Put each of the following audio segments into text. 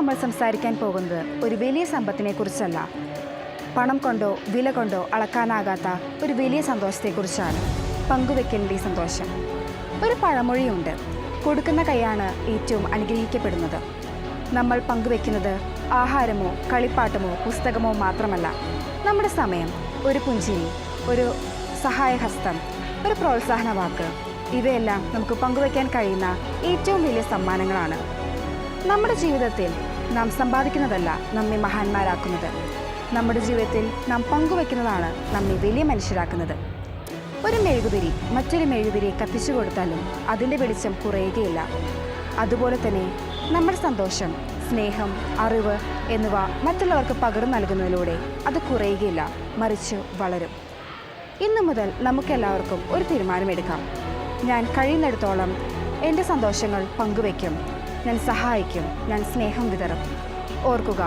നമ്മൾ സംസാരിക്കാൻ പോകുന്നത് ഒരു വലിയ സമ്പത്തിനെ കുറിച്ചല്ല, പണം കൊണ്ടോ വില കൊണ്ടോ അളക്കാനാകാത്ത ഒരു വലിയ സന്തോഷത്തെക്കുറിച്ചാണ്. പങ്കുവെക്കലിൻ്റെ സന്തോഷം. ഒരു പഴമൊഴിയുണ്ട്, കൊടുക്കുന്ന കൈയാണ് ഏറ്റവും അനുഗ്രഹിക്കപ്പെടുന്നത്. നമ്മൾ പങ്കുവെക്കുന്നത് ആഹാരമോ കളിപ്പാട്ടമോ പുസ്തകമോ മാത്രമല്ല. നമ്മുടെ സമയം, ഒരു പുഞ്ചിരി, ഒരു സഹായഹസ്തം, ഒരു പ്രോത്സാഹന വാക്ക്, ഇവയെല്ലാം നമുക്ക് പങ്കുവയ്ക്കാൻ കഴിയുന്ന ഏറ്റവും വലിയ സമ്മാനങ്ങളാണ്. നമ്മുടെ ജീവിതത്തിൽ നാം സമ്പാദിക്കുന്നതല്ല നമ്മെ മഹാന്മാരാക്കുന്നത്. നമ്മുടെ ജീവിതത്തിൽ നാം പങ്കുവെക്കുന്നതാണ് നമ്മെ വലിയ മനുഷ്യരാക്കുന്നത്. ഒരു മെഴുകുതിരി മറ്റൊരു മെഴുകുതിരി കത്തിച്ചു കൊടുത്താലും അതിൻ്റെ വെളിച്ചം കുറയുകയില്ല. അതുപോലെ തന്നെ നമ്മുടെ സന്തോഷം, സ്നേഹം, അറിവ് എന്നിവ മറ്റുള്ളവർക്ക് പകർന്നു നൽകുന്നതിലൂടെ അത് കുറയുകയില്ല, മറിച്ച് വളരും. ഇന്നു മുതൽ നമുക്കെല്ലാവർക്കും ഒരു തീരുമാനമെടുക്കാം. ഞാൻ കഴിയുന്നിടത്തോളം എൻ്റെ സന്തോഷങ്ങൾ പങ്കുവയ്ക്കും, ഞാൻ സഹായിക്കും, ഞാൻ സ്നേഹം വിതറും. ഓർക്കുക,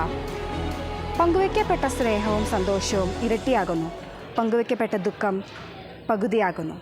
പങ്കുവയ്ക്കപ്പെട്ട സ്നേഹവും സന്തോഷവും ഇരട്ടിയാകുന്നു, പങ്കുവയ്ക്കപ്പെട്ട ദുഃഖം പകുതിയാകുന്നു.